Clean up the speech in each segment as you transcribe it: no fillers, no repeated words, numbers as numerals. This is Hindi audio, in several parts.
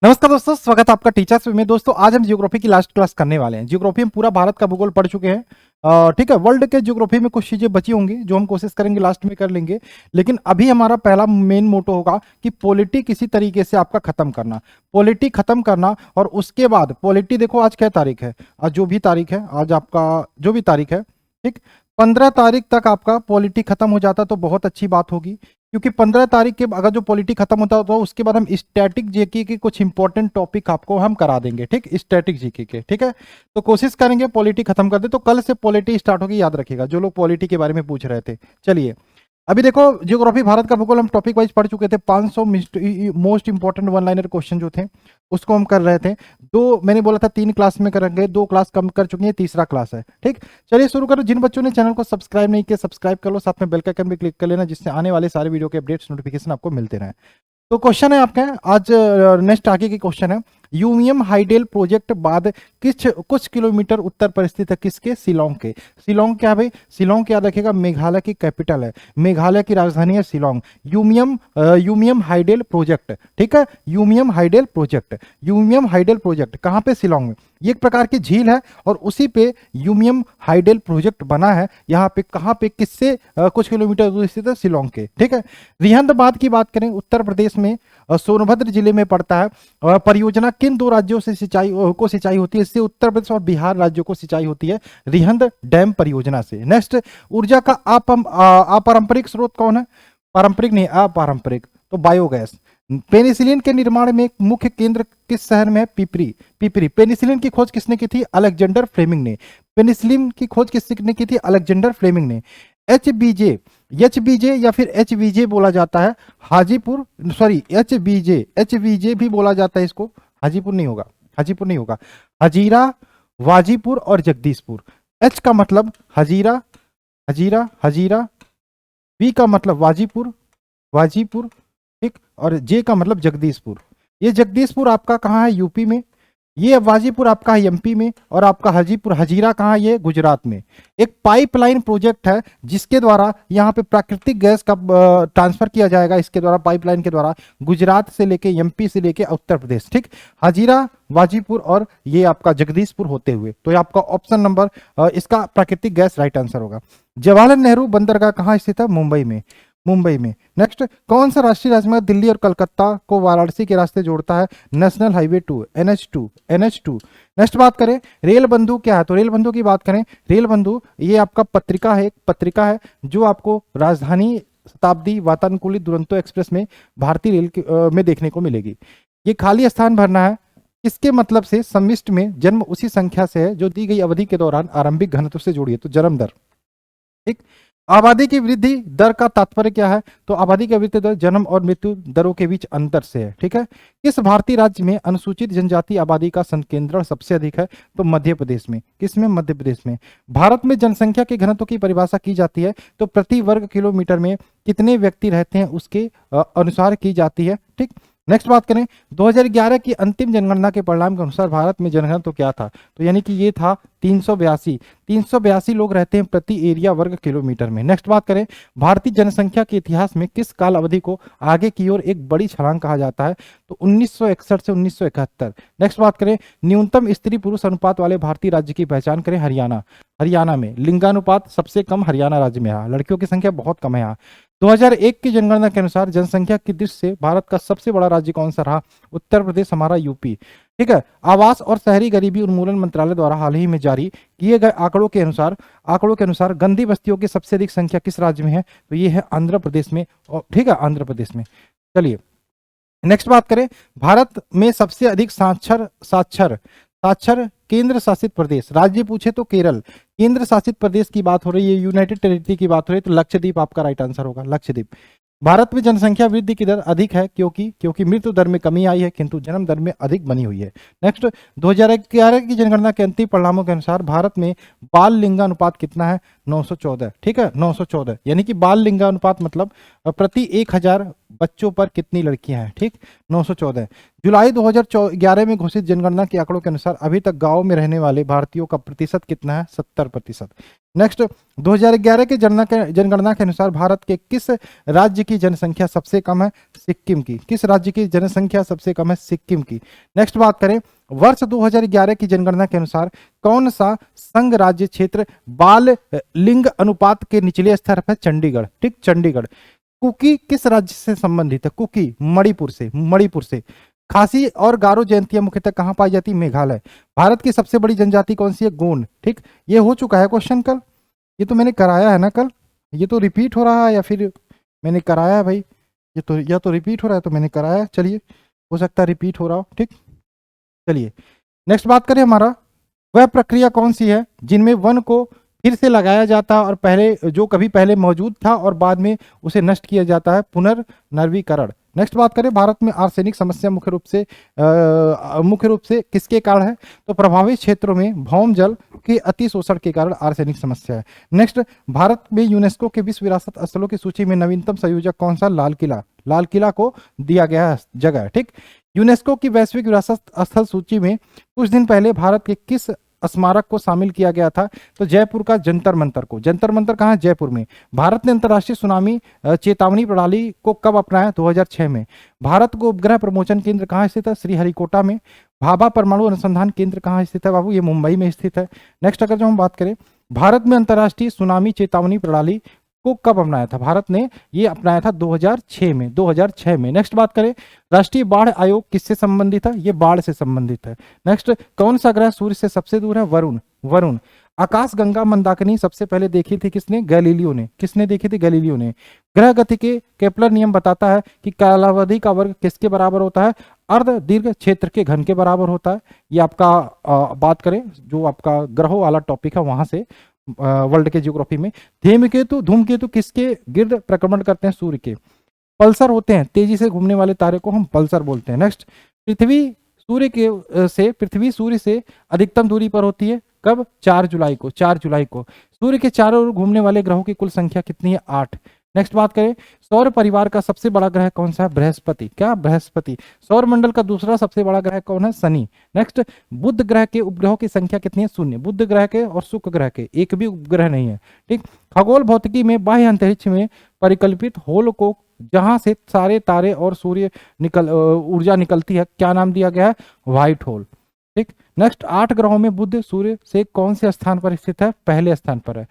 नमस्कार दोस्तों, स्वागत है आपका टीचर्स में। दोस्तों आज हम ज्योग्राफी की लास्ट क्लास करने वाले हैं। ज्योग्राफी में पूरा भारत का भूगोल पढ़ चुके हैं। ठीक है, वर्ल्ड के ज्योग्राफी में कुछ चीजें बची होंगी जो हम कोशिश करेंगे लास्ट में कर लेंगे। लेकिन अभी हमारा पहला मेन मोटो होगा कि पॉलिटी किसी तरीके से आपका खत्म करना, पॉलिटी खत्म करना। और उसके बाद पॉलिटी, देखो आज क्या तारीख है, आज जो भी तारीख है, आज आपका जो भी तारीख है, ठीक, 15 तारीख तक आपका पॉलिटी खत्म हो जाता तो बहुत अच्छी बात होगी। क्योंकि 15 तारीख के अगर जो पॉलिटी खत्म होता है तो उसके बाद हम स्टैटिक जीके के कुछ इंपॉर्टेंट टॉपिक आपको हम करा देंगे, ठीक, स्टैटिक जीके के। ठीक है, तो कोशिश करेंगे पॉलिटी खत्म कर दे। तो कल से पॉलिटी स्टार्ट होगी, याद रखिएगा जो लोग पॉलिटी के बारे में पूछ रहे थे। चलिए, अभी देखो ज्योग्राफी भारत का भूगोल हम टॉपिक वाइज पढ़ चुके थे। 500 most important one liner question जो थे उसको हम कर रहे थे। दो मैंने बोला था 3 क्लास में करेंगे, 2 क्लास कम कर चुके हैं, तीसरा क्लास है। ठीक, चलिए शुरू करो। जिन बच्चों ने चैनल को सब्सक्राइब नहीं किया सब्सक्राइब कर लो, साथ में बेल का आइकन भी क्लिक कर लेना जिससे आने वाले सारे वीडियो के अपडेट्स नोटिफिकेशन आपको मिलते रहे। तो क्वेश्चन है आपका, आज नेक्स्ट आगे की क्वेश्चन है। यूमियम हाइडेल प्रोजेक्ट बाद कुछ किलोमीटर उत्तर पर स्थित है, किसके? शिलोंग के। शिलोंग क्या भाई? शिलोंग क्या रखेगा? मेघालय की कैपिटल है, मेघालय की राजधानी है शिलोंग। यूमियम हाइडेल प्रोजेक्ट, ठीक है, यूमियम हाइडेल प्रोजेक्ट। यूमियम हाइडेल प्रोजेक्ट कहाँ पे? शिलोंग में। ये एक प्रकार की झील है और उसी पे यूमियम हाइडेल प्रोजेक्ट बना है। यहाँ पे कहाँ पे, किससे कुछ किलोमीटर दूर स्थित है? शिलोंग के। ठीक है, रिहंद की बात करें, उत्तर प्रदेश में सोनभद्र जिले में पड़ता है। परियोजना किन दो राज्यों से सिंचाई होती है? इससे उत्तर प्रदेश और बिहार राज्यों को सिंचाई होती है, रिहंद डैम परियोजना से। नेक्स्ट, ऊर्जा का अपारंपरिक स्रोत कौन है? पारंपरिक नहीं, अपारंपरिक, तो बायोगैस। पेनिसिलिन के निर्माण में मुख्य केंद्र किस शहर में है? पिपरी। पिपरी। पेनिसिलिन की खोज किसने की थी? अलेक्जेंडर फ्लेमिंग ने। पेनिसिलिन की खोज किसने की थी? अलेक्जेंडर फ्लेमिंग ने। एच बीजे या फिर एचवीजे बोला जाता है हाजीपुर, सॉरी एचवीजे भी बोला जाता है इसको। हाजीपुर नहीं होगा, हाजीपुर नहीं होगा, हजीरा, वाजीपुर और जगदीशपुर। एच का मतलब हजीरा, हजीरा हजीरा, बी का मतलब वाजीपुर, वाजीपुर, ठीक, और जे का मतलब जगदीशपुर। ये जगदीशपुर आपका कहाँ है? यूपी में। ये वाजीपुर आपका है एमपी में, और आपका हाजीपुर हजीरा कहाँ है? ये गुजरात में। एक पाइपलाइन प्रोजेक्ट है जिसके द्वारा यहाँ पे प्राकृतिक गैस का ट्रांसफर किया जाएगा, इसके द्वारा, पाइपलाइन के द्वारा, गुजरात से लेके एमपी से लेके उत्तर प्रदेश। ठीक, हजीरा, वाजीपुर और ये आपका जगदीशपुर होते हुए। तो ये आपका ऑप्शन नंबर इसका प्राकृतिक गैस राइट आंसर होगा। जवाहरलाल नेहरू बंदरगाह कहाँ स्थित है? मुंबई में। मुंबई में। नेक्स्ट, कौन सा राष्ट्रीय राजमार्ग दिल्ली और कलकत्ता को वाराणसी के रास्ते जोड़ता है? National highway 2, NH2। नेक्स्ट बात करें, रेल बंधु क्या है? तो रेल बंधु की बात करें, रेल बंधु ये आपका पत्रिका है, एक पत्रिका है जो आपको राजधानी शताब्दी वातानुकूलित दुरंतो एक्सप्रेस में भारतीय रेल में देखने को मिलेगी। ये खाली स्थान भरना है किसके मतलब से? सम्मिष्ट में जन्म उसी संख्या से है जो दी गई अवधि के दौरान आरंभिक घनत्व से जुड़ी है, तो जन्म दर। ठीक, आबादी की वृद्धि दर का तात्पर्य क्या है? तो आबादी की वृद्धि दर जन्म और मृत्यु दरों के बीच अंतर से है। ठीक है, किस भारतीय राज्य में अनुसूचित जनजाति आबादी का संकेंद्रण सबसे अधिक है? तो मध्य प्रदेश में। किसमें? मध्य प्रदेश में। भारत में जनसंख्या के घनत्व की परिभाषा की जाती है तो प्रति वर्ग किलोमीटर में कितने व्यक्ति रहते हैं उसके अनुसार की जाती है। ठीक, नेक्स्ट बात करें, 2011 की अंतिम जनगणना के परिणाम के अनुसार भारत में जनघनत्व तो क्या था? तो यानी कि ये था 382 लोग रहते हैं प्रति एरिया वर्ग किलोमीटर में। नेक्स्ट बात करें, भारतीय जनसंख्या के इतिहास में किस काल अवधि को आगे की ओर एक बड़ी छलांग कहा जाता है? तो 1961 से 1971। नेक्स्ट बात करें, न्यूनतम स्त्री पुरुष अनुपात वाले भारतीय राज्य की पहचान करें। हरियाणा। हरियाणा में लिंगानुपात सबसे कम हरियाणा राज्य में है, लड़कियों की संख्या बहुत कम है यहाँ। 2001 की जनगणना के अनुसार जनसंख्या की दृष्टि से भारत का सबसे बड़ा राज्य कौन सा रहा? उत्तर प्रदेश, हमारा यूपी। ठीक है, आवास और शहरी गरीबी उन्मूलन मंत्रालय द्वारा हाल ही में जारी किए गए आंकड़ों के अनुसार गंदी बस्तियों की सबसे अधिक संख्या किस राज्य में है? तो ये है आंध्र प्रदेश में। ठीक है, आंध्र प्रदेश में। चलिए नेक्स्ट बात करें, भारत में सबसे अधिक साक्षर केंद्र शासित प्रदेश, राज्य पूछे तो केरल। केंद्र शासित प्रदेश की बात हो रही है, यूनाइटेड टेरिटरी की बात हो रही है, तो लक्षद्वीप आपका राइट आंसर होगा, लक्षद्वीप। भारत में जनसंख्या वृद्धि की दर अधिक है क्योंकि मृत्यु दर में कमी आई है किंतु जन्म दर में अधिक बनी हुई है। नेक्स्ट, 2011 की जनगणना के अंतिम परिणामों के अनुसार भारत में बाल लिंगानुपात कितना है? 914। ठीक है, 914, यानी कि बाल लिंगानुपात मतलब प्रति 1000 बच्चों पर कितनी लड़कियां हैं? ठीक, 914। जुलाई 2011 में घोषित जनगणना के आंकड़ों के अनुसार अभी तक गाँव में रहने वाले भारतीयों का प्रतिशत कितना है? 70%। नेक्स्ट, 2011 के जनगणना के अनुसार भारत के किस राज्य की जनसंख्या सबसे कम है? सिक्किम की। किस राज्य की जनसंख्या सबसे कम है? सिक्किम की। नेक्स्ट बात करें, वर्ष 2011 की जनगणना के अनुसार कौन सा संघ राज्य क्षेत्र बाल लिंग अनुपात के निचले स्तर पर? चंडीगढ़। ठीक, चंडीगढ़। कुकी किस राज्य से संबंधित है? कुकी मणिपुर से, मणिपुर से। खासी और गारो जयंतियां मुख्यतः कहां पाई जाती? मेघालय। भारत की सबसे बड़ी जनजाति कौन सी है? गोंड। ठीक, ये हो चुका है क्वेश्चन कल, ये तो मैंने कराया है ना कल, ये तो रिपीट हो रहा है या फिर मैंने कराया है भाई? ये तो या तो रिपीट हो रहा है तो मैंने कराया है, चलिए हो सकता है रिपीट हो रहा हो। ठीक, चलिए नेक्स्ट बात करें, हमारा वह प्रक्रिया कौन सी है जिनमें वन को फिर से लगाया जाता है और पहले जो कभी पहले मौजूद था और बाद में उसे नष्ट किया जाता है? पुनर्नवीकरण। नेक्स्ट बात करें, भारत में आर्सेनिक समस्या मुख्य रूप से किसके कारण है? तो प्रभावित क्षेत्रों में भौम जल के अतिशोषण के कारण आर्सेनिक समस्या है। नेक्स्ट, भारत में यूनेस्को के विश्व विरासत स्थलों की सूची में नवीनतम संयोजक कौन सा? लाल किला। लाल किला को दिया गया जगह है। ठीक, यूनेस्को की वैश्विक विरासत स्थल सूची में कुछ दिन पहले भारत के किस स्मारक को शामिल किया गया था? तो जयपुर का जंतर मंतर को। जंतर मंतर कहाँ है? जयपुर में। भारत ने अंतर्राष्ट्रीय सुनामी चेतावनी प्रणाली को कब अपनाया? 2006 में। भारत को उपग्रह प्रमोचन केंद्र कहाँ स्थित है? श्रीहरिकोटा में। भाभा परमाणु अनुसंधान केंद्र कहाँ स्थित है बाबू? ये मुंबई में स्थित है। नेक्स्ट, अगर जो हम बात करें, भारत में अंतर्राष्ट्रीय सुनामी चेतावनी प्रणाली को कब अपनाया था? भारत ने ये अपनाया था 2006 में, 2006 में। नेक्स्ट बात करें, राष्ट्रीय बाढ़ आयोग किससे संबंधित है? ये बाढ़ से संबंधित है। नेक्स्ट, कौन सा ग्रह सूर्य से सबसे दूर है? वरुण। वरुण। आकाश गंगा मंदाकिनी सबसे पहले देखी थी किसने? गैलीलियो ने। किसने देखी थी? गैलीलियो ने। ग्रह गति के केपलर नियम बताता है कि कालावधि का वर्ग किसके बराबर होता है? अर्ध दीर्घ क्षेत्र के घन के बराबर होता है। ये आपका बात करें जो आपका ग्रहों वाला टॉपिक है वहां से, वर्ल्ड के ज्योग्राफी में। धूमकेतु किसके गिर्द प्रक्रमण करते हैं? सूर्य के। पल्सर होते हैं तेजी से घूमने वाले तारे को हम पल्सर बोलते हैं। नेक्स्ट, पृथ्वी सूर्य से अधिकतम दूरी पर होती है कब? 4 जुलाई को। 4 जुलाई को। सूर्य के चारों ओर घूमने वाले ग्रहों की कुल संख्या कितनी है? 8। नेक्स्ट बात करें, सौर परिवार का सबसे बड़ा ग्रह कौन सा है? बृहस्पति। क्या? बृहस्पति। सौर मंडल का दूसरा सबसे बड़ा ग्रह कौन है? शनि। नेक्स्ट, बुध ग्रह के उपग्रहों की संख्या कितनी है? 0। बुध ग्रह के और शुक्र ग्रह के एक भी उपग्रह नहीं है। ठीक, खगोल भौतिकी में बाह्य अंतरिक्ष में परिकल्पित होल को जहां से सारे तारे और सूर्य ऊर्जा निकलती है क्या नाम दिया गया है? White hole. ठीक, नेक्स्ट, 8 ग्रहों में बुध सूर्य से कौन से स्थान पर स्थित है? पहले स्थान पर है।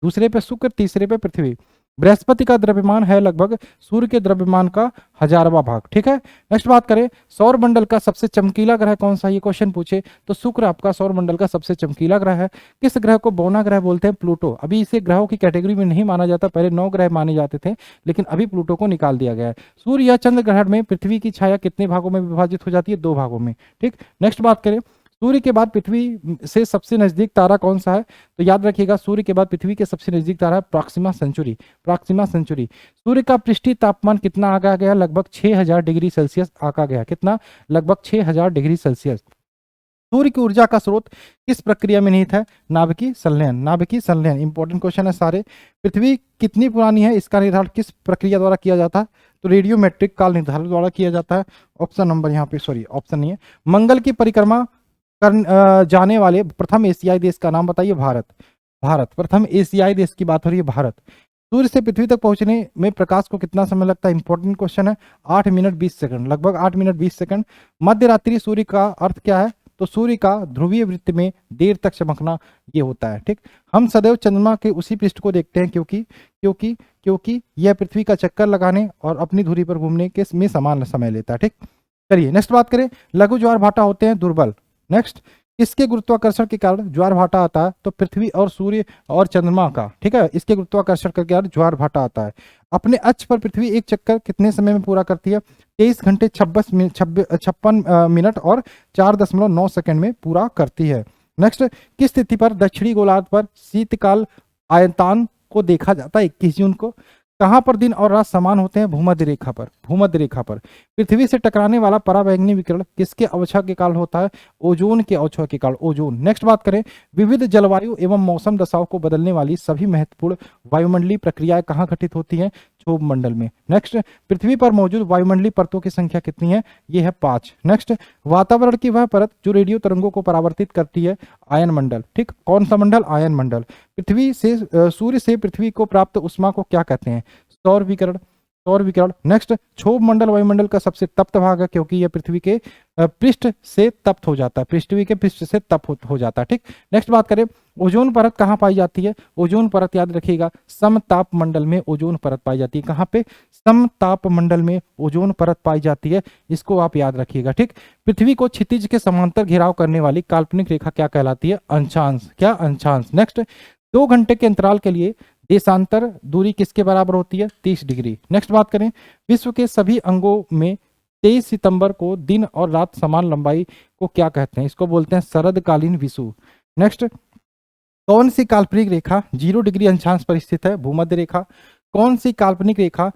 दूसरे पे शुक्र, तीसरे पे पृथ्वी। बृहस्पति का द्रव्यमान है लगभग सूर्य के द्रव्यमान का 1000वां भाग। ठीक है, नेक्स्ट बात करें, सौर मंडल का सबसे चमकीला ग्रह कौन सा? ये क्वेश्चन पूछे तो शुक्र आपका सौर मंडल का सबसे चमकीला ग्रह है। किस ग्रह को बौना ग्रह बोलते हैं? प्लूटो। अभी इसे ग्रहों की कैटेगरी में नहीं माना जाता, पहले 9 ग्रह माने जाते थे लेकिन अभी प्लूटो को निकाल दिया गया है। सूर्य या चंद्र ग्रहण में पृथ्वी की छाया कितने भागों में विभाजित हो जाती है? 2 भागों में। ठीक, नेक्स्ट बात करें, सूर्य के बाद पृथ्वी से सबसे नजदीक तारा कौन सा है? तो याद रखिएगा, सूर्य के बाद पृथ्वी के सबसे नजदीक तारा है प्रॉक्सिमा सेंचुरी। Proxima Centauri. सूर्य का पृष्ठीय तापमान कितना आंका गया? लगभग 6000 डिग्री सेल्सियस आंका गया। कितना? लगभग 6000 डिग्री सेल्सियस। सूर्य की ऊर्जा का स्रोत किस प्रक्रिया में निहित है? नाभिकीय संलयन। नाभिकीय संलयन इंपॉर्टेंट क्वेश्चन है सारे। पृथ्वी कितनी पुरानी है इसका निर्धारण किस प्रक्रिया द्वारा किया जाता है? तो रेडियोमेट्रिक काल निर्धारण द्वारा किया जाता है। ऑप्शन नंबर यहाँ पे, सॉरी ऑप्शन नहीं है। मंगल की परिक्रमा जाने वाले प्रथम एशियाई देश का नाम बताइए? भारत। भारत प्रथम एशियाई देश की बात हो रही है, भारत। सूर्य से पृथ्वी तक पहुंचने में प्रकाश को कितना समय लगता है? इंपॉर्टेंट क्वेश्चन है। 8 मिनट 20 सेकंड, लगभग 8 मिनट 20 सेकंड। मध्य रात्रि सूर्य का अर्थ क्या है? तो सूर्य का ध्रुवीय वृत्त में देर तक चमकना, ये होता है। ठीक, हम सदैव चंद्रमा के उसी पृष्ठ को देखते हैं क्योंकि यह पृथ्वी का चक्कर लगाने और अपनी धुरी पर घूमने के में समान समय लेता है। ठीक, चलिए नेक्स्ट बात करें, लघु ज्वार भाटा होते हैं दुर्बल। नेक्स्ट, किसके गुरुत्वाकर्षण के कारण ज्वार भाटा आता है? तो पृथ्वी और सूर्य और चंद्रमा का। ठीक है, इसके गुरुत्वाकर्षण के कारण ज्वार भाटा आता है। अपने अक्ष पर पृथ्वी एक चक्कर कितने समय में पूरा करती है? 23 घंटे 56 मिनट और 4.9 सेकंड में पूरा करती है। नेक्स्ट, किस तिथि पर दक्षिणी गोलार्ध पर शीतकाल आयतान को देखा जाता है? 21 जून को। कहां पर दिन और रात समान होते हैं? भूमध्य रेखा पर। भूमध्य रेखा पर। पृथ्वी से टकराने वाला पराबैंगनी विकिरण किसके अवक्षय के कारण होता है? ओजोन के अवक्षय के कारण, ओजोन। नेक्स्ट बात करें, विविध जलवायु एवं मौसम दशाओं को बदलने वाली सभी महत्वपूर्ण वायुमंडलीय प्रक्रियाएं कहां घटित होती हैं? क्षोभ मंडल में। नेक्स्ट, पृथ्वी पर मौजूद वायुमंडलीय परतों की संख्या कितनी है? ये है 5। नेक्स्ट, वातावरण की वह परत जो रेडियो तरंगों को परावर्तित करती है, आयन मंडल। ठीक, कौन सा मंडल? आयन मंडल। पृथ्वी से सूर्य से पृथ्वी को प्राप्त उष्मा को क्या कहते हैं? सौर विकिरण। सौर विकिरण। नेक्स्ट, क्षोभ मंडल वायुमंडल का सबसे तप्त भाग है क्योंकि यह पृथ्वी के पृष्ठ से तप्त हो जाता है, पृथ्वी के पृष्ठ से तप्त हो जाता है। ठीक, नेक्स्ट बात करें, ओजोन परत कहाँ पाई जाती है? ओजोन परत याद रखिएगा समताप मंडल में ओजोन परत पाई जाती है। कहाँ पे? समताप मंडल में ओजोन परत पाई जाती है, इसको आप याद रखिएगा। ठीक, पृथ्वी को क्षितिज के समांतर घेराव करने वाली काल्पनिक रेखा क्या कहलाती है? अंशांश। क्या? अंशांश। नेक्स्ट, 2 घंटे के अंतराल के लिए देशांतर दूरी किसके बराबर होती है? 30 डिग्री। नेक्स्ट बात करें, विश्व के सभी अंगों में 23 सितंबर को दिन और रात समान लंबाई को क्या कहते हैं? इसको बोलते हैं शरदकालीन विषुव। नेक्स्ट, कौन सी काल्पनिक रेखा 0 डिग्री अंशांश पर स्थित है? भूमध्य रेखा। कौन सी काल्पनिक रेखा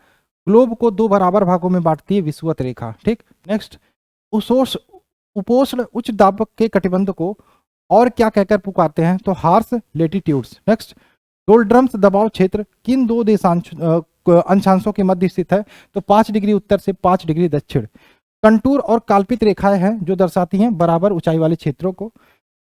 ग्लोब को 2 बराबर भागों में बांटती है? विषुवत रेखा। ठीक, नेक्स्ट, उपोष्ण उच्च दाब के कटिबंध को और क्या कहकर पुकारते हैं? तो हार्श लेटिट्यूड्स। नेक्स्ट, डोल्ड्रम्स दबाव क्षेत्र किन 2 अंशांशों के मध्य स्थित है? तो 5 डिग्री उत्तर से 5 डिग्री दक्षिण। कंटूर और काल्पित रेखाएं हैं जो दर्शाती हैं बराबर ऊंचाई वाले क्षेत्रों को।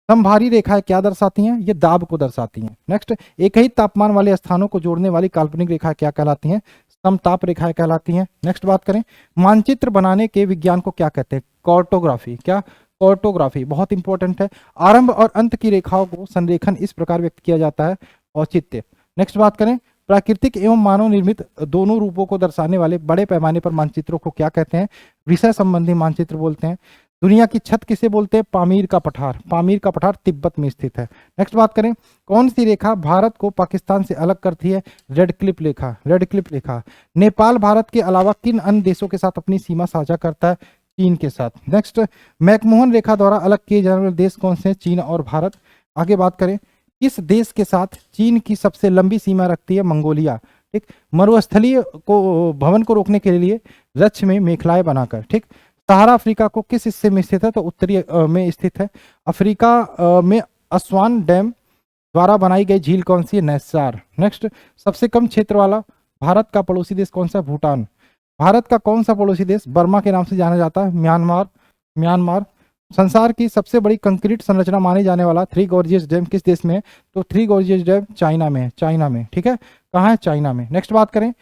समभारी रेखाएं क्या दर्शाती हैं? ये दाब को दर्शाती हैं। नेक्स्ट, एक ही तापमान वाले स्थानों को जोड़ने वाली काल्पनिक रेखाएं क्या कहलाती हैं? समताप रेखाएं कहलाती हैं। नेक्स्ट बात करें, मानचित्र बनाने के विज्ञान को क्या कहते हैं? कार्टोग्राफी। क्या? कार्टोग्राफी। बहुत इंपॉर्टेंट है। आरंभ और अंत की रेखाओं को संरेखन इस प्रकार व्यक्त किया जाता है, औचित्य। नेक्स्ट बात करें, प्राकृतिक एवं मानव निर्मित दोनों रूपों को दर्शाने वाले बड़े पैमाने पर मानचित्रों को क्या कहते हैं? विषय संबंधी मानचित्र बोलते हैं। दुनिया की छत किसे बोलते हैं? पामीर का पठार। पामीर का पठार तिब्बत में स्थित है। नेक्स्ट बात करें, कौन सी रेखा भारत को पाकिस्तान से अलग करती है? रेड क्लिफ रेखा। रेड क्लिफ रेखा। नेपाल भारत के अलावा किन अन्य देशों के साथ अपनी सीमा साझा करता है? चीन के साथ। नेक्स्ट, मैकमोहन रेखा द्वारा अलग किए जाने वाले देश कौन से हैं? चीन और भारत। आगे बात करें, किस देश के साथ चीन की सबसे लंबी सीमा रखती है? मंगोलिया। ठीक, मरुस्थलीय को भवन को रोकने के लिए रक्ष में मेखलाएं बनाकर। ठीक, सहारा अफ्रीका को किस हिस्से में स्थित है? तो उत्तरी में स्थित है। अफ्रीका में अस्वान डैम द्वारा बनाई गई झील कौन सी है? नैसार। नेक्स्ट, सबसे कम क्षेत्र वाला भारत का पड़ोसी देश कौन सा है? भूटान। भारत का कौन सा पड़ोसी देश बर्मा के नाम से जाना जाता है? म्यांमार। म्यांमार। संसार की सबसे बड़ी कंक्रीट संरचना माने जाने वाला 3 गॉर्जियस डैम किस देश में है? तो 3 गॉर्जियस डैम चाइना में है। चाइना में। ठीक है, कहाँ है? चाइना में। नेक्स्ट बात करें,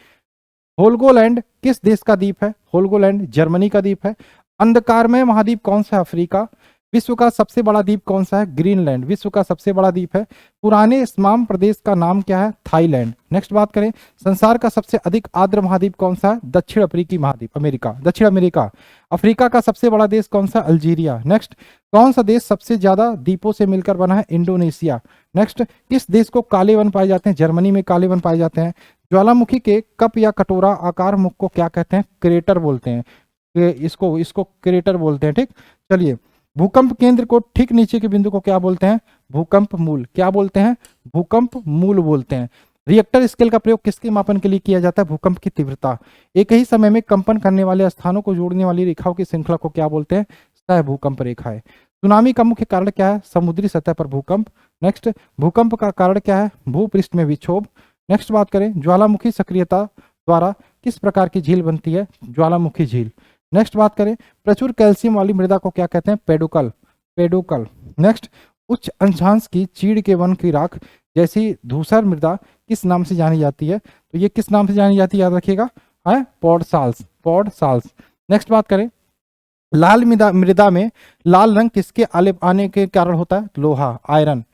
होलगोलैंड किस देश का द्वीप है? होलगोलैंड जर्मनी का द्वीप है। अंधकारमय महाद्वीप कौन सा है? अफ्रीका। विश्व का सबसे बड़ा द्वीप कौन सा है? ग्रीनलैंड विश्व का सबसे बड़ा द्वीप है। पुराने स्माम प्रदेश का नाम क्या है? थाईलैंड। नेक्स्ट बात करें, संसार का सबसे अधिक आर्द्र महाद्वीप कौन सा है? दक्षिण अफ्रीकी महाद्वीप, अमेरिका, दक्षिण अमेरिका। अफ्रीका का सबसे बड़ा देश कौन सा? अल्जीरिया। नेक्स्ट, कौन सा देश सबसे ज्यादा द्वीपों से मिलकर बना है? इंडोनेशिया। नेक्स्ट, किस देश को काले वन पाए जाते हैं? जर्मनी में काले वन पाए जाते हैं। ज्वालामुखी के कप या कटोरा आकार मुख को क्या कहते हैं? क्रेटर बोलते हैं। इसको क्रेटर बोलते हैं। ठीक, चलिए, भूकंप केंद्र को ठीक नीचे के बिंदु को क्या बोलते हैं? भूकंप मूल। क्या बोलते हैं? भूकंप मूल बोलते हैं। रिएक्टर स्केल का प्रयोग किसके मापन के लिए किया जाता है? भूकंप की तीव्रता। एक ही समय में कंपन करने वाले स्थानों को जोड़ने वाली रेखाओं की श्रृंखला को क्या बोलते हैं? सह भूकंप रेखा है। सुनामी का मुख्य कारण क्या है? समुद्री सतह पर भूकंप। नेक्स्ट, भूकंप का कारण क्या है? भूपृष्ठ में विक्षोभ। नेक्स्ट बात करें, ज्वालामुखी सक्रियता द्वारा किस प्रकार की झील बनती है? ज्वालामुखी झील। नेक्स्ट बात करें, प्रचुर कैल्शियम वाली मृदा को क्या कहते हैं? पेडुकल। पेडुकल। नेक्स्ट, उच्च अंशांश की चीड़ के वन की राख जैसी धूसर मृदा किस नाम से जानी जाती है? तो ये किस नाम से जानी जाती है? याद रखिएगा, है पॉडसाल्स। पॉडसाल्स। नेक्स्ट बात करें, लाल मृदा में लाल रंग किसके आने के कारण होता है? लोहा, आयरन।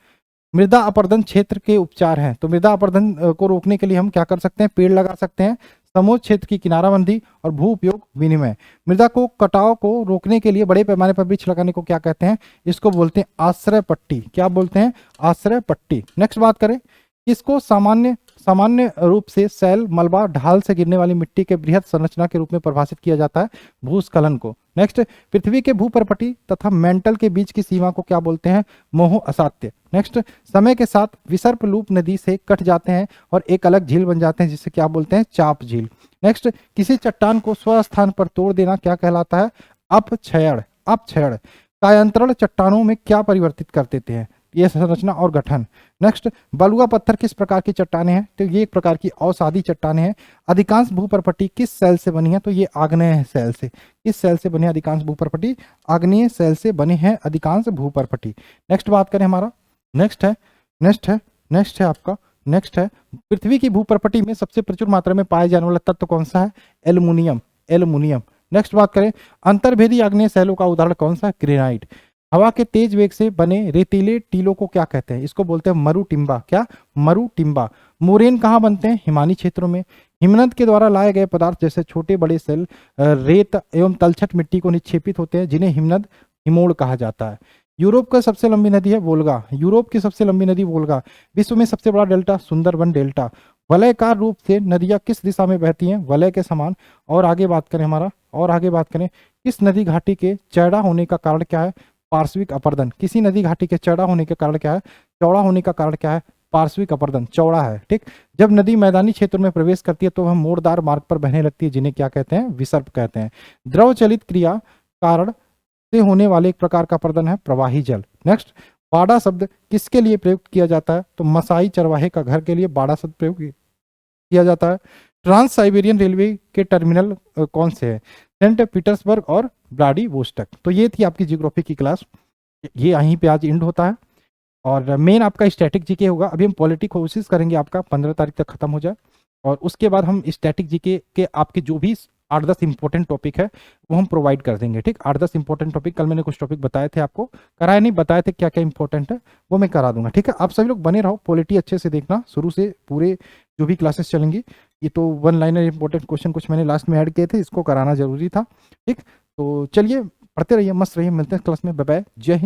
मृदा अपरदन क्षेत्र के उपचार हैं, तो मृदा अपरदन को रोकने के लिए हम क्या कर सकते हैं? पेड़ लगा सकते हैं, समोच्च क्षेत्र की किनाराबंदी और भू उपयोग विनिमय। मृदा को कटाव को रोकने के लिए बड़े पैमाने पर वृक्ष लगाने को क्या कहते हैं? इसको बोलते हैं आश्रय पट्टी। क्या बोलते हैं? आश्रय पट्टी। नेक्स्ट बात करें, इसको सामान्य रूप से सैल, मलबा, ढाल से गिरने वाली मिट्टी के बृहद संरचना के रूप में परिभाषित किया जाता है? भूस्खलन को। नेक्स्ट, पृथ्वी के भूपरपटी तथा मेंटल के बीच की सीमा को क्या बोलते हैं? मोह असात्य। नेक्स्ट, समय के साथ विसर्प लूप नदी से कट जाते हैं और एक अलग झील बन जाते हैं जिसे क्या बोलते हैं? चाप झील। नेक्स्ट, किसी चट्टान को स्वस्थान पर तोड़ देना क्या कहलाता है? अपक्षयण। अपक्षयण। कायांतरण चट्टानों में क्या परिवर्तित कर देते हैं? ये संरचना और गठन। नेक्स्ट, बलुआ पत्थर किस प्रकार की चट्टानें हैं? तो ये एक प्रकार की अवसादी चट्टानें हैं। अधिकांश भूपर्पटी किस सेल से बनी है? तो ये आग्नेय सेल से। किस सेल से बने हैं अधिकांश भूपर्पटी? आग्नेय सेल से बने हैं अधिकांश भूपर्पटी। नेक्स्ट बात करें हमारा, नेक्स्ट है आपका, नेक्स्ट है पृथ्वी की भूपर्पटी में सबसे प्रचुर मात्रा में पाए जाने वाला तत्व कौन सा है? Aluminium, aluminium. नेक्स्ट बात करें, अंतर्भेदी आग्नेय सेलों का उदाहरण कौन सा? ग्रेनाइट। हवा के तेज वेग से बने रेतीले टीलों को क्या कहते हैं? इसको बोलते हैं मरुटिम्बा। क्या? मरुटिम्बा। मोरेन कहाँ बनते हैं? हिमानी क्षेत्रों में। हिमनद के द्वारा लाए गए पदार्थ जैसे छोटे बड़े सेल रेत एवं तलछट मिट्टी को निक्षेपित होते हैं, जिन्हें हिमनद, हिमोड़ कहा जाता है। यूरोप का सबसे लंबी नदी है वोल्गा। यूरोप की सबसे लंबी नदी वोल्गा। विश्व में सबसे बड़ा डेल्टा सुंदरबन डेल्टा। वलयकार रूप से नदियां किस दिशा में बहती हैं? वलय के समान। और आगे बात करें हमारा, और आगे बात करें, किस नदी घाटी के चौड़ा होने का कारण क्या है? पार्श्विक अपर्दन। किसी नदी घाटी के चौड़ा होने के कारण क्या है? चौड़ा होने का कारण क्या है? पार्श्विक अपर्दन, चौड़ा है। ठीक। जब नदी मैदानी क्षेत्र में प्रवेश करती है तो वह मोड़दार मार्ग पर बहने लगती है, जिन्हें क्या कहते हैं? विसर्प कहते हैं। द्रव चलित क्रिया कारण से होने वाले एक प्रकार का अपर्दन है प्रवाही जल। नेक्स्ट, बाड़ा शब्द किसके लिए प्रयुक्त किया जाता है? तो मसाई चरवाहे का घर के लिए बाड़ा शब्द प्रयोग किया जाता है। ट्रांस साइबेरियन रेलवे के टर्मिनल कौन से हैं? सेंट पीटर्सबर्ग और व्लादिवोस्टॉक। तो ये थी आपकी ज्योग्राफी की क्लास, ये यहीं पे आज एंड होता है। और मेन आपका स्टैटिक जीके होगा। अभी हम पॉलिटिक कोशिश करेंगे आपका 15 तारीख तक खत्म हो जाए, और उसके बाद हम स्टैटिक जीके के आपके जो भी 8-10 इंपॉर्टेंट टॉपिक है वो हम प्रोवाइड कर देंगे। ठीक, 8-10 इंपॉर्टेंट टॉपिक, कल मैंने कुछ टॉपिक बताए थे आपको, कराए नहीं, बताए थे क्या क्या इंपॉर्टेंट है, वो मैं करा दूंगा। ठीक है, आप सभी लोग बने रहो, पॉलिटी अच्छे से देखना, शुरू से पूरे जो भी क्लासेस चलेंगी। ये तो वन लाइनर इंपॉर्टेंट क्वेश्चन कुछ मैंने लास्ट में ऐड किए थे, इसको कराना जरूरी था। ठीक, तो चलिए पढ़ते रहिए, मस्त रहिए, मिलते हैं क्लास में। बाय बाय, जय हिंद।